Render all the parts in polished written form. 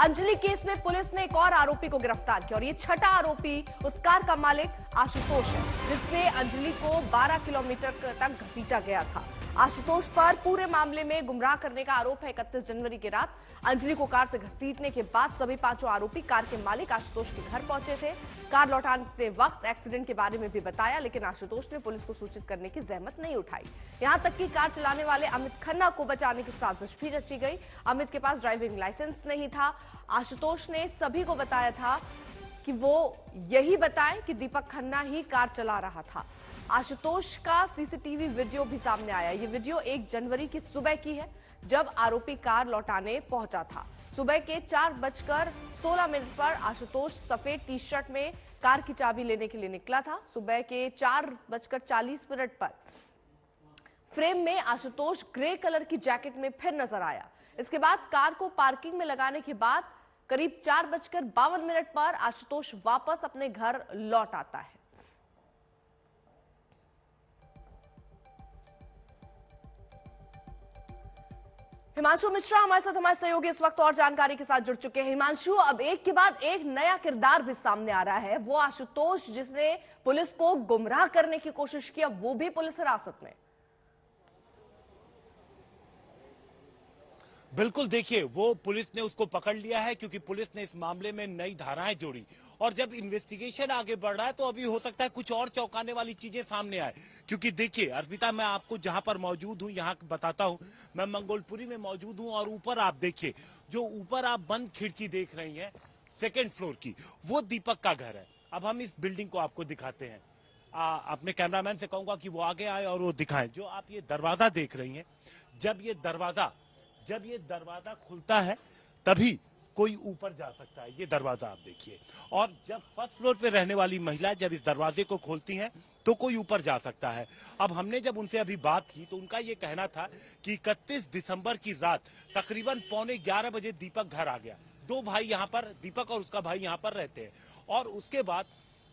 Anjali case में police ने एक और आरोपी को गिरफ्तार किया और ये छठा आरोपी उस कार का मालिक आशुतोष है जिससे अंजलि को 12 किलोमीटर तक घसीटा गया था। आशुतोष पर पूरे मामले में गुमराह करने का आरोप है। 31 जनवरी की रात अंजलि को कार से घसीटने के बाद सभी पांचों आरोपी कार के मालिक आशुतोष के घर पहुंचे थे। कार लौटाते वक्त एक्सीडेंट के बारे में भी बताया, लेकिन आशुतोष ने पुलिस को सूचित करने की जहमत नहीं उठाई। यहां तक कि कार चलाने वाले अमित खन्ना को बचाने की साजिश भी रची गई। अमित के पास ड्राइविंग लाइसेंस नहीं था। आशुतोष ने सभी को बताया था कि वो यही बताएं कि दीपक खन्ना ही कार चला रहा था। आशुतोष का सीसीटीवी वीडियो भी सामने आया। ये वीडियो 1 जनवरी की सुबह की है, जब आरोपी कार लौटाने पहुंचा था। सुबह के 4:16 पर आशुतोष सफेद टी शर्ट में कार की चाबी लेने के लिए निकला था। सुबह के 4:40 पर फ्रेम में आशुतोष ग्रे कलर की जैकेट में फिर नजर आया। इसके बाद कार को पार्किंग में लगाने के बाद करीब 4:52 पर आशुतोष वापस अपने घर लौट आता है। हिमांशु मिश्रा हमारे साथ, हमारे सहयोगी इस वक्त और जानकारी के साथ जुड़ चुके हैं। हिमांशु, अब एक के बाद एक नया किरदार भी सामने आ रहा है। वो आशुतोष जिसने पुलिस को गुमराह करने की कोशिश की, वो भी पुलिस हिरासत में। बिल्कुल, देखिए वो पुलिस ने उसको पकड़ लिया है क्योंकि पुलिस ने इस मामले में नई धाराएं जोड़ी और जब इन्वेस्टिगेशन आगे बढ़ रहा है तो अभी हो सकता है कुछ और चौंकाने वाली चीजें सामने आए। क्योंकि देखिए अर्पिता, मैं आपको जहां पर मौजूद हूं यहां बताता हूं। मैं मंगोलपुरी में मौजूद हूं और ऊपर आप देखिए, जो ऊपर आप बंद खिड़की देख रही हैं 2nd फ्लोर की, वो दीपक का घर है। अब हम इस बिल्डिंग को आपको दिखाते हैं। अपने कैमरामैन से कहूंगा कि वो आगे आए और वो दिखाएं। जो आप ये दरवाजा देख रही हैं, जब ये दरवाजा खुलता है तभी कोई ऊपर जा सकता है। ये दरवाजा आप देखिए, और जब 1st फ्लोर पे रहने वाली महिला जब इस दरवाजे को खोलती हैं तो कोई ऊपर जा सकता है। अब हमने जब उनसे अभी बात की तो उनका ये कहना था कि 31 दिसंबर की रात तकरीबन 11:15 बजे दीपक घर आ गया। 2 भाई यहाँ पर, दीपक और उसका भाई यहाँ पर रहते हैं। और उसके बाद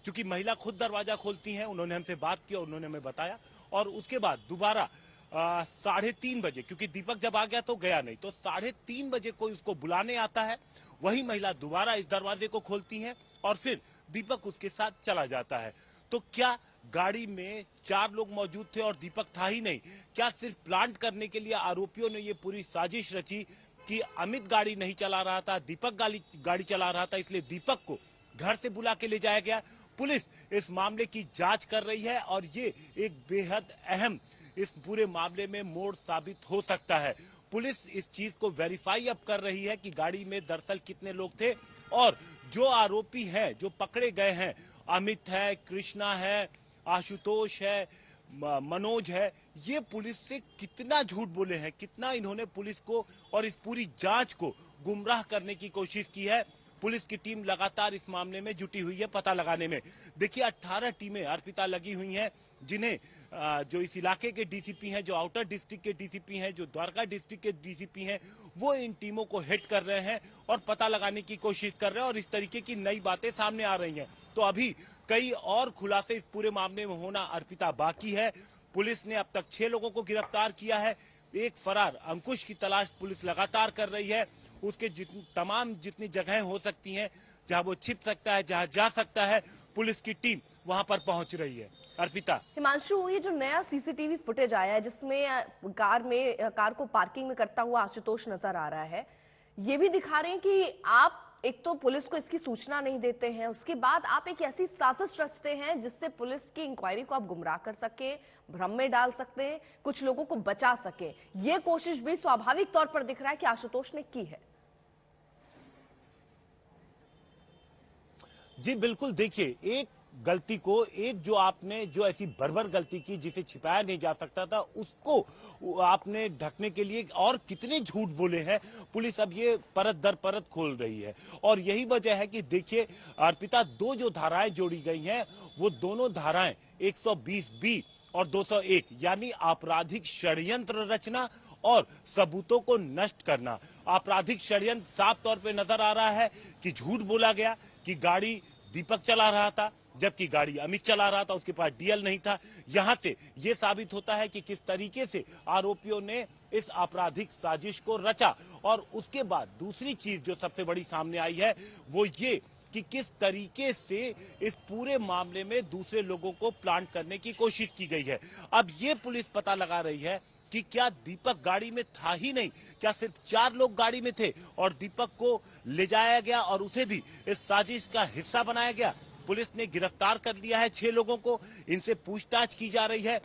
चूंकि महिला खुद दरवाजा खोलती हैं, उन्होंने हमसे बात की और उन्होंने हमें बताया। और उसके बाद दोबारा 3:30 बजे, क्योंकि दीपक जब आ गया तो गया नहीं, तो 3:30 बजे कोई उसको बुलाने आता है। वही महिला दोबारा इस दरवाजे को खोलती है और फिर दीपक उसके साथ चला जाता है। तो क्या गाड़ी में 4 लोग मौजूद थे और दीपक था ही नहीं? क्या सिर्फ प्लांट करने के लिए आरोपियों ने ये पूरी साजिश रची कि अमित गाड़ी नहीं चला रहा था, दीपक गाड़ी चला रहा था, इसलिए दीपक को घर से बुला के ले जाया गया? पुलिस इस मामले की जांच कर रही है और ये एक बेहद अहम इस पूरे मामले में मोड़ साबित हो सकता है। पुलिस इस चीज को वेरीफाई अब कर रही है कि गाड़ी में दरअसल कितने लोग थे और जो आरोपी हैं, जो पकड़े गए हैं, अमित है, कृष्णा है, आशुतोष है, मनोज है, ये पुलिस से कितना झूठ बोले हैं, कितना इन्होंने पुलिस को और इस पूरी जांच को गुमराह करने की कोशिश की है। पुलिस की टीम लगातार इस मामले में जुटी हुई है पता लगाने में। देखिए 18 टीमें अर्पिता लगी हुई हैं, जिन्हें जो इस इलाके के डीसीपी हैं, जो आउटर डिस्ट्रिक्ट के डीसीपी हैं, जो द्वारका डिस्ट्रिक्ट के डीसीपी हैं, वो इन टीमों को हेड कर रहे हैं और पता लगाने की कोशिश कर रहे हैं और इस तरीके की नई बातें सामने आ रही हैं। तो अभी कई और खुलासे इस पूरे मामले में होना अर्पिता बाकी है। पुलिस ने अब तक 6 लोगों को गिरफ्तार किया है। एक फरार अंकुश की तलाश पुलिस लगातार कर रही है। उसके जितनी जगहें हो सकती हैं जहां वो छिप सकता है, जहां जा सकता है, पुलिस की टीम वहां पर पहुंच रही है। अर्पिता। हिमांशु, ये जो नया सीसीटीवी फुटेज आया है जिसमें कार को पार्किंग में करता हुआ आशुतोष नजर आ रहा है, ये भी दिखा रहे हैं कि आप एक तो पुलिस को इसकी सूचना नहीं देते हैं, उसके बाद आप एक ऐसी साजिश रचते हैं जिससे पुलिस की इंक्वायरी को आप गुमराह कर सके, भ्रम में डाल सकते हैं, कुछ लोगों को बचा सके। ये कोशिश भी स्वाभाविक तौर पर दिख रहा है कि आशुतोष ने की है। जी बिल्कुल, देखिए एक गलती को, एक जो आपने जो ऐसी बर्बर गलती की जिसे छिपाया नहीं जा सकता था, उसको आपने ढकने के लिए और कितने झूठ बोले हैं। पुलिस अब ये परत दर परत खोल रही है और यही वजह है कि देखिए अर्पिता, 2 जो धाराएं जोड़ी गई हैं वो दोनों धाराएं 120B और 201 यानी आपराधिक षड्यंत्र रचना और सबूतों को नष्ट करना। आपराधिक षड्यंत्र साफ तौर पे नजर आ रहा है कि झूठ बोला गया कि गाड़ी दीपक चला रहा था, जबकि गाड़ी अमित चला रहा था, उसके पास डीएल नहीं था। यहां से यह साबित होता है कि किस तरीके से आरोपियों ने इस आपराधिक साजिश को रचा। और उसके बाद दूसरी चीज जो सबसे बड़ी सामने आई है वो ये कि किस तरीके से इस पूरे मामले में दूसरे लोगों को प्लांट करने की कोशिश की गई है। अब ये पुलिस पता लगा रही है कि क्या दीपक गाड़ी में था ही नहीं, क्या सिर्फ 4 लोग गाड़ी में थे और दीपक को ले जाया गया और उसे भी इस साजिश का हिस्सा बनाया गया। पुलिस ने गिरफ्तार कर लिया है 6 लोगों को, इनसे पूछताछ की जा रही है।